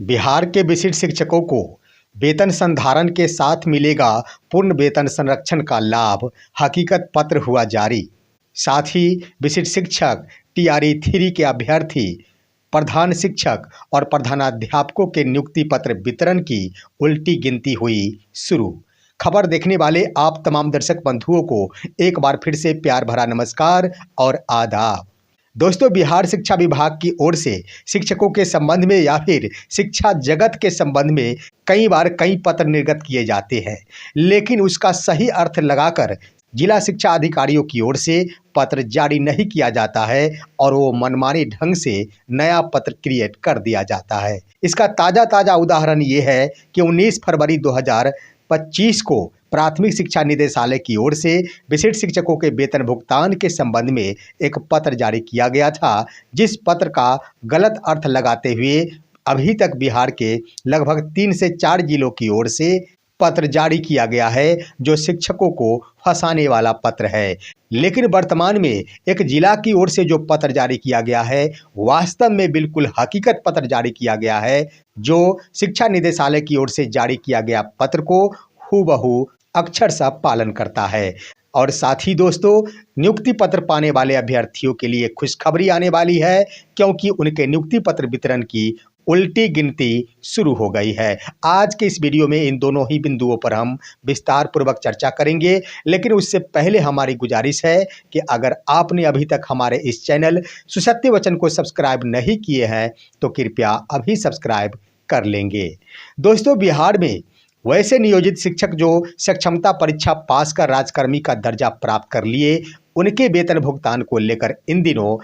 बिहार के विशिष्ट शिक्षकों को वेतन संधारण के साथ मिलेगा पूर्ण वेतन संरक्षण का लाभ, हकीकत पत्र हुआ जारी। साथ ही विशिष्ट शिक्षक टीआरई 3 के अभ्यर्थी, प्रधान शिक्षक और प्रधानाध्यापकों के नियुक्ति पत्र वितरण की उल्टी गिनती हुई शुरू। खबर देखने वाले आप तमाम दर्शक बंधुओं को एक बार फिर से प्यार भरा नमस्कार और आदाब। दोस्तों, बिहार शिक्षा विभाग की ओर से शिक्षकों के संबंध में या फिर शिक्षा जगत के संबंध में कई बार कई पत्र निर्गत किए जाते हैं, लेकिन उसका सही अर्थ लगाकर जिला शिक्षा अधिकारियों की ओर से पत्र जारी नहीं किया जाता है और वो मनमाने ढंग से नया पत्र क्रिएट कर दिया जाता है। इसका ताज़ा उदाहरण ये है कि 19 फरवरी 2025 को प्राथमिक शिक्षा निदेशालय की ओर से विशिष्ट शिक्षकों के वेतन भुगतान के संबंध में एक पत्र जारी किया गया था, जिस पत्र का गलत अर्थ लगाते हुए अभी तक बिहार के लगभग 3 से 4 जिलों की ओर से पत्र जारी किया गया है, जो शिक्षकों को फंसाने वाला पत्र है। लेकिन वर्तमान में एक जिला की ओर से जो पत्र जारी किया गया है, वास्तव में बिल्कुल हकीकत पत्र जारी किया गया है, जो शिक्षा निदेशालय की ओर से जारी किया गया पत्र को हूबहू अक्षरशः पालन करता है। और साथ ही दोस्तों, नियुक्ति पत्र पाने वाले अभ्यर्थियों के लिए खुशखबरी आने वाली है, क्योंकि उनके नियुक्ति पत्र वितरण की उल्टी गिनती शुरू हो गई है। आज के इस वीडियो में इन दोनों ही बिंदुओं पर हम विस्तार पूर्वक चर्चा करेंगे, लेकिन उससे पहले हमारी गुजारिश है कि अगर आपने अभी तक हमारे इस चैनल सुसत्य वचन को सब्सक्राइब नहीं किए हैं तो कृपया अभी सब्सक्राइब कर लेंगे। दोस्तों, बिहार में वैसे नियोजित शिक्षक जो सक्षमता परीक्षा पास कर राजकर्मी का दर्जा प्राप्त कर लिए, उनके वेतन भुगतान को लेकर इन दिनों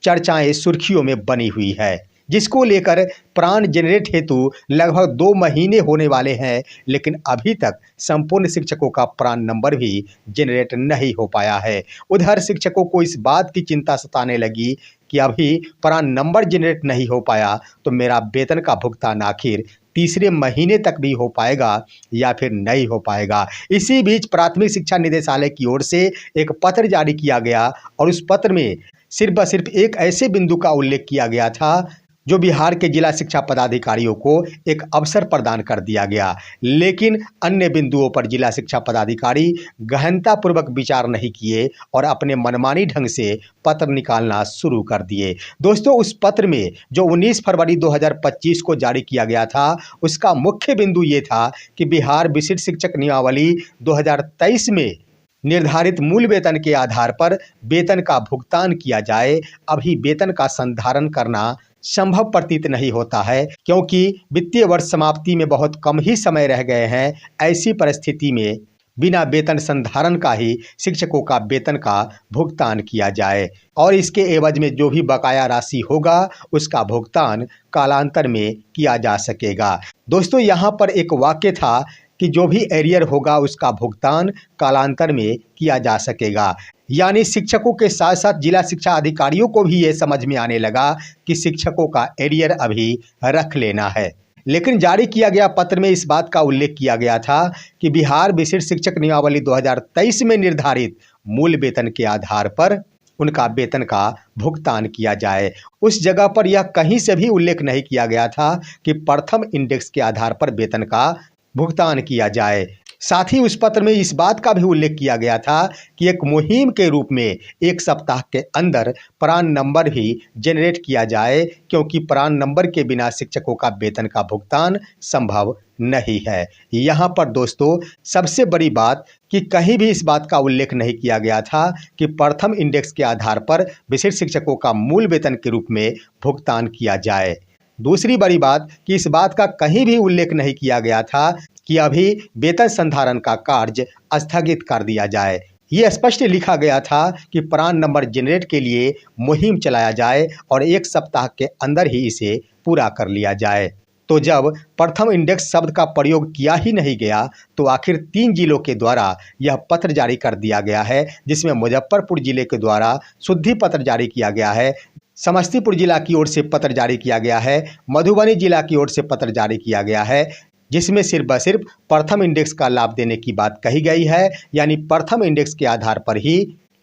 चर्चाएं सुर्खियों में बनी हुई है, जिसको लेकर प्राण जनरेट हेतु लगभग 2 महीने होने वाले हैं, लेकिन अभी तक संपूर्ण शिक्षकों का प्राण नंबर भी जनरेट नहीं हो पाया है। उधर शिक्षकों को इस बात की चिंता सताने लगी कि अभी प्राण नंबर जनरेट नहीं हो पाया तो मेरा वेतन का भुगतान आखिर तीसरे महीने तक भी हो पाएगा या फिर नहीं हो पाएगा। इसी बीच प्राथमिक शिक्षा निदेशालय की ओर से एक पत्र जारी किया गया और उस पत्र में सिर्फ एक ऐसे बिंदु का उल्लेख किया गया था जो बिहार के जिला शिक्षा पदाधिकारियों को एक अवसर प्रदान कर दिया गया, लेकिन अन्य बिंदुओं पर जिला शिक्षा पदाधिकारी गहनतापूर्वक विचार नहीं किए और अपने मनमानी ढंग से पत्र निकालना शुरू कर दिए। दोस्तों, उस पत्र में जो 19 फरवरी 2025 को जारी किया गया था, उसका मुख्य बिंदु ये था कि बिहार विशिष्ट शिक्षक नियमावली 2023 में निर्धारित मूल वेतन के आधार पर वेतन का भुगतान किया जाए। अभी वेतन का संधारण करना संभव प्रतीत नहीं होता है, क्योंकि वित्तीय वर्ष समाप्ति में बहुत कम ही समय रह गए हैं। ऐसी परिस्थिति में बिना वेतन संधारण का ही शिक्षकों का वेतन का भुगतान किया जाए और इसके एवज में जो भी बकाया राशि होगा उसका भुगतान कालांतर में किया जा सकेगा। दोस्तों, यहाँ पर एक वाक्य था कि जो भी एरियर होगा उसका भुगतान कालांतर में किया जा सकेगा, यानी शिक्षकों के साथ साथ जिला शिक्षा अधिकारियों को भी ये समझ में आने लगा कि शिक्षकों का एरियर अभी रख लेना है। लेकिन जारी किया गया पत्र में इस बात का उल्लेख किया गया था कि बिहार विशिष्ट शिक्षक नियमावली 2023 में निर्धारित मूल वेतन के आधार पर उनका वेतन का भुगतान किया जाए। उस जगह पर यह कहीं से भी उल्लेख नहीं किया गया था कि प्रथम इंडेक्स के आधार पर वेतन का भुगतान किया जाए। साथ ही उस पत्र में इस बात का भी उल्लेख किया गया था कि एक मुहिम के रूप में 1 सप्ताह के अंदर प्राण नंबर भी जनरेट किया जाए, क्योंकि प्राण नंबर के बिना शिक्षकों का वेतन का भुगतान संभव नहीं है। यहाँ पर दोस्तों, सबसे बड़ी बात कि कहीं भी इस बात का उल्लेख नहीं किया गया था कि प्रथम इंडेक्स के आधार पर विशिष्ट शिक्षकों का मूल वेतन के रूप में भुगतान किया जाए। दूसरी बड़ी बात कि इस बात का कहीं भी उल्लेख नहीं किया गया था कि अभी वेतन संधारण का कार्य स्थगित कर दिया जाए। ये स्पष्ट लिखा गया था कि प्राण नंबर जनरेट के लिए मुहिम चलाया जाए और 1 सप्ताह के अंदर ही इसे पूरा कर लिया जाए। तो जब प्रथम इंडेक्स शब्द का प्रयोग किया ही नहीं गया तो आखिर 3 जिलों के द्वारा यह पत्र जारी कर दिया गया है, जिसमें मुजफ्फरपुर जिले के द्वारा शुद्धि पत्र जारी किया गया है, समस्तीपुर जिला की ओर से पत्र जारी किया गया है, मधुबनी जिला की ओर से पत्र जारी किया गया है, जिसमें सिर्फ प्रथम इंडेक्स का लाभ देने की बात कही गई है, यानी प्रथम इंडेक्स के आधार पर ही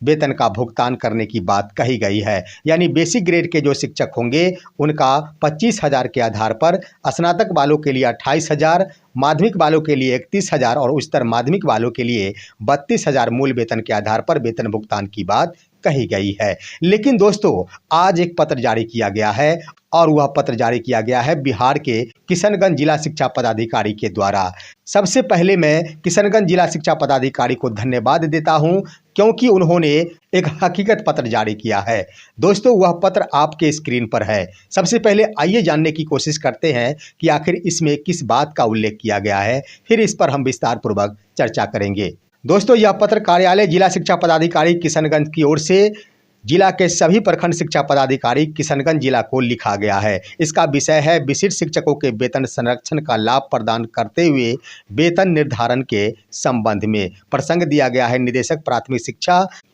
वेतन का भुगतान करने की बात कही गई है। यानी बेसिक ग्रेड के जो शिक्षक होंगे उनका 25,000 के आधार पर, स्नातक वालों के लिए 28,000, माध्यमिक वालों के लिए 31,000 और उच्चतर माध्यमिक वालों के लिए 32,000 मूल वेतन के आधार पर वेतन भुगतान की बात कही गई है। लेकिन दोस्तों, आज एक पत्र जारी किया गया है और वह पत्र जारी किया गया है बिहार के किशनगंज जिला शिक्षा पदाधिकारी के द्वारा। सबसे पहले मैं किशनगंज जिला शिक्षा पदाधिकारी को धन्यवाद देता हूं, क्योंकि उन्होंने एक हकीकत पत्र जारी किया है। दोस्तों, वह पत्र आपके स्क्रीन पर है। सबसे पहले आइए जानने की कोशिश करते हैं कि आखिर इसमें किस बात का उल्लेख किया गया है, फिर इस पर हम विस्तार पूर्वक चर्चा करेंगे। दोस्तों, यह पत्र कार्यालय जिला शिक्षा पदाधिकारी किशनगंज की ओर से जिला के सभी प्रखंड शिक्षा पदाधिकारी किशनगंज जिला को लिखा गया है। इसका विषय है विशिष्ट शिक्षकों के वेतन संरक्षण का लाभ प्रदान करते हुए वेतन निर्धारण के संबंध में। प्रसंग दिया गया है निदेशक प्राथमिक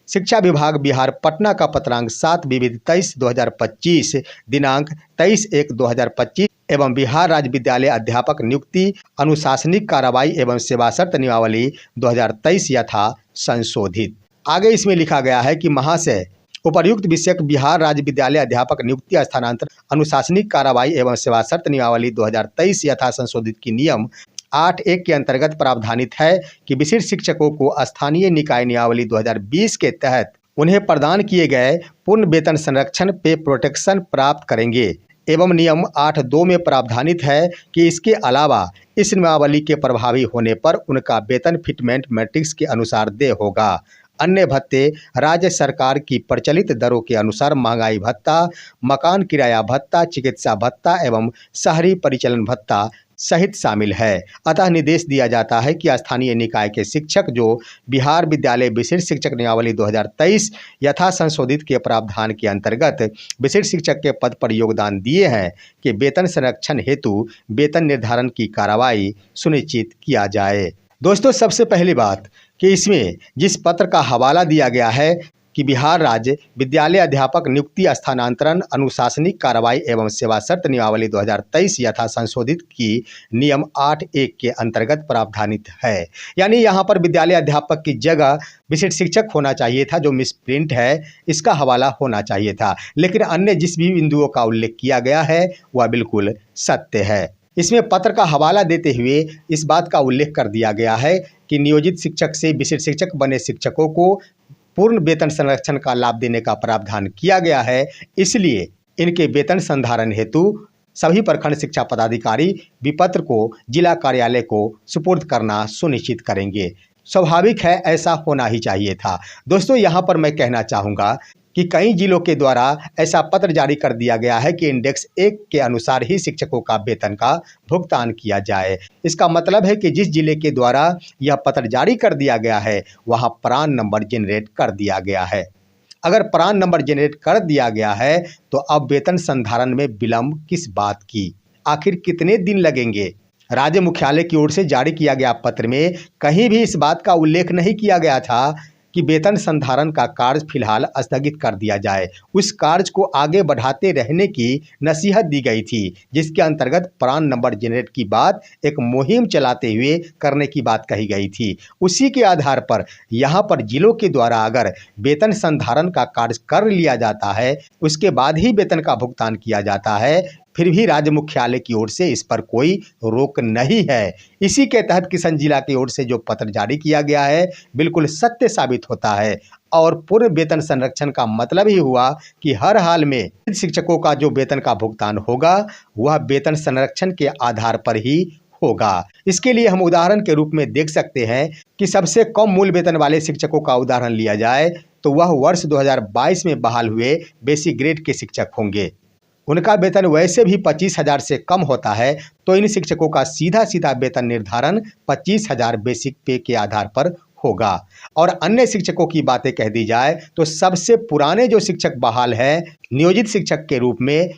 शिक्षा विभाग बिहार, पटना का पत्रांक 7 विविध 23/2025 दिनांक 23/1/2025 एवं बिहार राज्य विद्यालय अध्यापक नियुक्ति अनुशासनिक कार्रवाई एवं सेवा शर्त नियमावली 2023 यथा संशोधित। आगे इसमें लिखा गया है कि महाशय, उपर्युक्त विषयक बिहार राज्य विद्यालय अध्यापक नियुक्ति स्थानांतरण अनुशासनिक कार्रवाई एवं सेवा शर्त नियमावली 2023 यथा संशोधित की नियम 8(1) के अंतर्गत प्रावधानित है कि विशिष्ट शिक्षकों को स्थानीय निकाय नियमावली 2020 के तहत उन्हें प्रदान किए गए पूर्ण वेतन संरक्षण पे प्रोटेक्शन प्राप्त करेंगे एवं नियम 8(2) में प्रावधानित है कि इसके अलावा इस नियमावली के प्रभावी होने पर उनका वेतन फिटमेंट मैट्रिक्स के अनुसार देय होगा। अन्य भत्ते राज्य सरकार की प्रचलित दरों के अनुसार महंगाई भत्ता, मकान किराया भत्ता, चिकित्सा भत्ता एवं शहरी परिचालन भत्ता सहित शामिल है। अतः निर्देश दिया जाता है कि स्थानीय निकाय के शिक्षक जो बिहार विद्यालय विशिष्ट शिक्षक नियमावली 2023 यथा संशोधित के प्रावधान के अंतर्गत विशिष्ट शिक्षक के पद पर योगदान दिए हैं कि वेतन संरक्षण हेतु वेतन निर्धारण की कार्रवाई सुनिश्चित किया जाए। दोस्तों, सबसे पहली बात कि इसमें जिस पत्र का हवाला दिया गया है कि बिहार राज्य विद्यालय अध्यापक नियुक्ति स्थानांतरण अनुशासनिक कार्रवाई एवं सेवा शर्त नियमावली 2023 यथा संशोधित की नियम 8(1) के अंतर्गत प्रावधानित है। यानी यहाँ पर विद्यालय अध्यापक की जगह विशिष्ट शिक्षक होना चाहिए था, जो मिसप्रिंट है, इसका हवाला होना चाहिए था। लेकिन अन्य जिस भी बिंदुओं का उल्लेख किया गया है वह बिल्कुल सत्य है। इसमें पत्र का हवाला देते हुए इस बात का उल्लेख कर दिया गया है कि नियोजित शिक्षक से विशिष्ट शिक्षक बने शिक्षकों को पूर्ण वेतन संरक्षण का लाभ देने का प्रावधान किया गया है। इसलिए इनके वेतन संधारण हेतु सभी प्रखंड शिक्षा पदाधिकारी विपत्र को जिला कार्यालय को सुपुर्द करना सुनिश्चित करेंगे। स्वाभाविक है, ऐसा होना ही चाहिए था। दोस्तों, यहाँ पर मैं कहना चाहूँगा कि कई जिलों के द्वारा ऐसा पत्र जारी कर दिया गया है कि इंडेक्स 1 के अनुसार ही शिक्षकों का वेतन का भुगतान किया जाए। इसका मतलब है कि जिस जिले के द्वारा यह पत्र जारी कर दिया गया है वहां प्रान नंबर जनरेट कर दिया गया है। अगर प्रान नंबर जनरेट कर दिया गया है तो अब वेतन संधारण में विलंब किस बात की? आखिर कितने दिन लगेंगे? राज्य मुख्यालय की ओर से जारी किया गया पत्र में कहीं भी इस बात का उल्लेख नहीं किया गया था कि वेतन संधारण का कार्य फिलहाल स्थगित कर दिया जाए। उस कार्य को आगे बढ़ाते रहने की नसीहत दी गई थी, जिसके अंतर्गत प्रान नंबर जनरेट की बात एक मुहिम चलाते हुए करने की बात कही गई थी। उसी के आधार पर यहाँ पर जिलों के द्वारा अगर वेतन संधारण का कार्य कर लिया जाता है, उसके बाद ही वेतन का भुगतान किया जाता है, फिर भी राज्य मुख्यालय की ओर से इस पर कोई रोक नहीं है। इसी के तहत किशन जिला की ओर से जो पत्र जारी किया गया है बिल्कुल सत्य साबित होता है और पूर्ण वेतन संरक्षण का मतलब ही हुआ कि हर हाल में शिक्षकों का जो वेतन का भुगतान होगा वह वेतन संरक्षण के आधार पर ही होगा। इसके लिए हम उदाहरण के रूप में देख सकते हैं कि सबसे कम मूल वेतन वाले शिक्षकों का उदाहरण लिया जाए तो वह वर्ष 2022 में बहाल हुए बेसिक ग्रेड के शिक्षक होंगे। उनका वेतन वैसे भी 25,000 से कम होता है, तो इन शिक्षकों का सीधा सीधा वेतन निर्धारण 25,000 बेसिक पे के आधार पर होगा। और अन्य शिक्षकों की बातें कह दी जाए तो सबसे पुराने जो शिक्षक बहाल है नियोजित शिक्षक के रूप में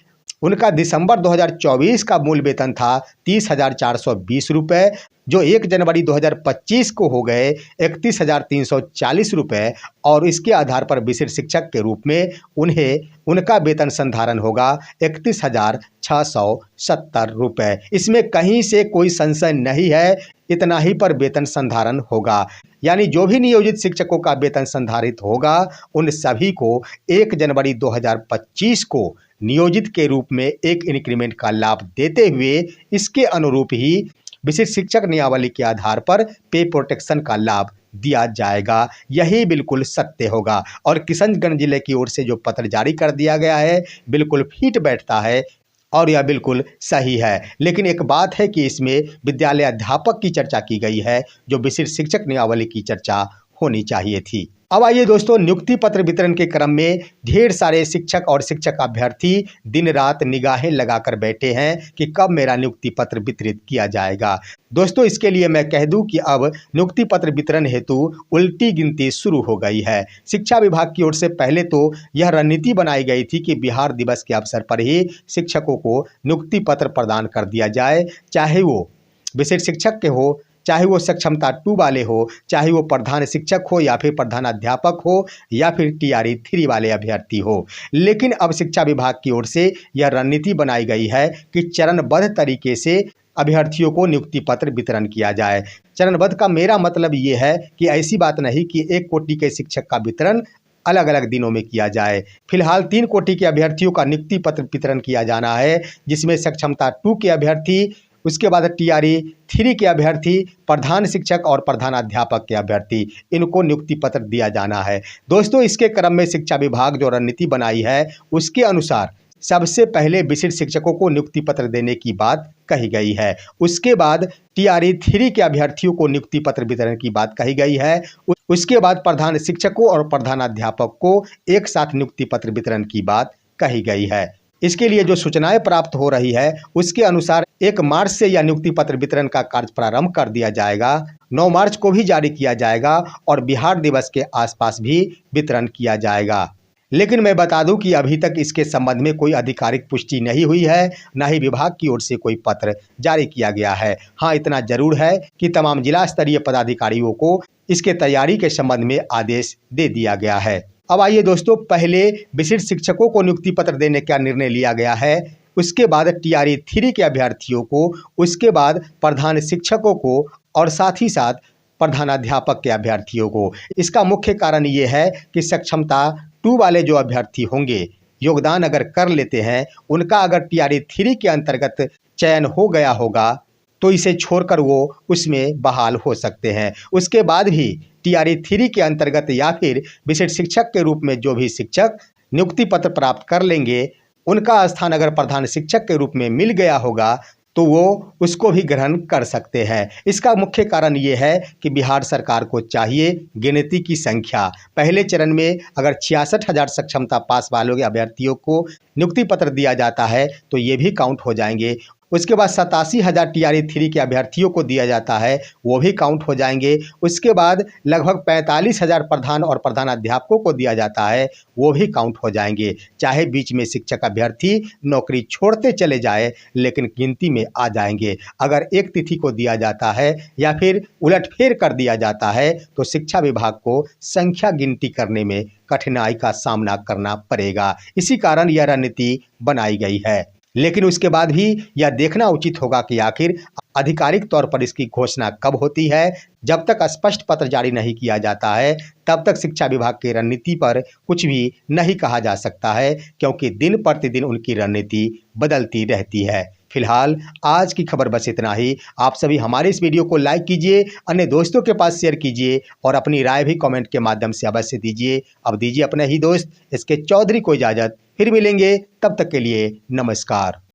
उनका दिसंबर 2024 का मूल वेतन था 30,420 रुपये, जो 1 जनवरी 2025 को हो गए 31,340 रुपये, और इसके आधार पर विशिष्ट शिक्षक के रूप में उनका वेतन संधारण होगा 31,670 रुपये। इसमें कहीं से कोई संशय नहीं है, इतना ही पर वेतन संधारण होगा। यानी जो भी नियोजित शिक्षकों का वेतन संधारित होगा उन सभी को 1 जनवरी 2025 को नियोजित के रूप में एक इंक्रीमेंट का लाभ देते हुए इसके अनुरूप ही विशिष्ट शिक्षक नियमावली के आधार पर पे प्रोटेक्शन का लाभ दिया जाएगा। यही बिल्कुल सत्य होगा और किशनगंज जिले की ओर से जो पत्र जारी कर दिया गया है बिल्कुल फिट बैठता है और यह बिल्कुल सही है। लेकिन एक बात है कि इसमें विद्यालय अध्यापक की चर्चा की गई है, जो विशिष्ट शिक्षक नियमावली की चर्चा होनी चाहिए थी। अब आइए दोस्तों, नियुक्ति पत्र वितरण के क्रम में ढेर सारे शिक्षक और शिक्षक अभ्यर्थी दिन रात निगाहें लगाकर बैठे हैं कि कब मेरा नियुक्ति पत्र वितरित किया जाएगा। दोस्तों, इसके लिए मैं कह दूं कि अब नियुक्ति पत्र वितरण हेतु उल्टी गिनती शुरू हो गई है। शिक्षा विभाग की ओर से पहले तो यह रणनीति बनाई गई थी कि बिहार दिवस के अवसर पर ही शिक्षकों को नियुक्ति पत्र प्रदान कर दिया जाए, चाहे वो विशिष्ट शिक्षक के हो, चाहे वो सक्षमता 2 वाले हो, चाहे वो प्रधान शिक्षक हो या फिर प्रधानाध्यापक हो या फिर TRE 3 वाले अभ्यर्थी हो। लेकिन अब शिक्षा विभाग की ओर से यह रणनीति बनाई गई है कि चरणबद्ध तरीके से अभ्यर्थियों को नियुक्ति पत्र वितरण किया जाए। चरणबद्ध का मेरा मतलब ये है कि ऐसी बात नहीं कि 1 कोटि के शिक्षक का वितरण अलग अलग दिनों में किया जाए। फिलहाल 3 कोटि के अभ्यर्थियों का नियुक्ति पत्र वितरण किया जाना है, जिसमें सक्षमता 2 के अभ्यर्थी, उसके बाद TRE 3 के अभ्यर्थी, प्रधान शिक्षक और प्रधानाध्यापक के अभ्यर्थी, इनको नियुक्ति पत्र दिया जाना है। दोस्तों, इसके क्रम में शिक्षा विभाग जो रणनीति बनाई है उसके अनुसार सबसे पहले विशिष्ट शिक्षकों को नियुक्ति पत्र देने की बात कही गई है। उसके बाद TRE 3 के अभ्यर्थियों को नियुक्ति पत्र वितरण की बात कही गई है। उसके बाद प्रधान शिक्षकों और प्रधानाध्यापक को एक साथ नियुक्ति पत्र वितरण की बात कही गई है। इसके लिए जो सूचनाएं प्राप्त हो रही है उसके अनुसार 1 मार्च से यह नियुक्ति पत्र वितरण का कार्य प्रारंभ कर दिया जाएगा। 9 मार्च को भी जारी किया जाएगा और बिहार दिवस के आसपास भी वितरण किया जाएगा। लेकिन मैं बता दूं कि अभी तक इसके संबंध में कोई आधिकारिक पुष्टि नहीं हुई है, न ही विभाग की ओर से कोई पत्र जारी किया गया है। हाँ, इतना जरूर है कि तमाम जिला स्तरीय पदाधिकारियों को इसके तैयारी के संबंध में आदेश दे दिया गया है। अब आइए दोस्तों, पहले विशिष्ट शिक्षकों को नियुक्ति पत्र देने का निर्णय लिया गया है, उसके बाद TRE 3 के अभ्यर्थियों को, उसके बाद प्रधान शिक्षकों को और साथ ही साथ प्रधानाध्यापक के अभ्यर्थियों को। इसका मुख्य कारण ये है कि सक्षमता 2 वाले जो अभ्यर्थी होंगे, योगदान अगर कर लेते हैं, उनका अगर TRE 3 के अंतर्गत चयन हो गया होगा तो इसे छोड़कर वो उसमें बहाल हो सकते हैं। उसके बाद भी TRE 3 के अंतर्गत या फिर विशिष्ट शिक्षक के रूप में जो भी शिक्षक नियुक्ति पत्र प्राप्त कर लेंगे, उनका स्थान अगर प्रधान शिक्षक के रूप में मिल गया होगा तो वो उसको भी ग्रहण कर सकते हैं। इसका मुख्य कारण ये है कि बिहार सरकार को चाहिए गिनती की संख्या। पहले चरण में अगर 66,000 सक्षमता पास वालों के अभ्यर्थियों को नियुक्ति पत्र दिया जाता है तो ये भी काउंट हो जाएंगे। उसके बाद 87,000 TRE 3 के अभ्यर्थियों को दिया जाता है, वो भी काउंट हो जाएंगे। उसके बाद लगभग 45,000 प्रधान और प्रधानाध्यापकों को दिया जाता है, वो भी काउंट हो जाएंगे। चाहे बीच में शिक्षक अभ्यर्थी नौकरी छोड़ते चले जाए, लेकिन गिनती में आ जाएंगे। अगर एक तिथि को दिया जाता है या फिर उलटफेर कर दिया जाता है तो शिक्षा विभाग को संख्या गिनती करने में कठिनाई का सामना करना पड़ेगा। इसी कारण यह रणनीति बनाई गई है। लेकिन उसके बाद भी यह देखना उचित होगा कि आखिर आधिकारिक तौर पर इसकी घोषणा कब होती है। जब तक स्पष्ट पत्र जारी नहीं किया जाता है तब तक शिक्षा विभाग की रणनीति पर कुछ भी नहीं कहा जा सकता है, क्योंकि दिन प्रतिदिन उनकी रणनीति बदलती रहती है। फिलहाल आज की खबर बस इतना ही। आप सभी हमारे इस वीडियो को लाइक कीजिए, अन्य दोस्तों के पास शेयर कीजिए और अपनी राय भी कमेंट के माध्यम से अवश्य दीजिए। अब दीजिए अपने ही दोस्त SK चौधरी को इजाज़त, फिर मिलेंगे, तब तक के लिए नमस्कार।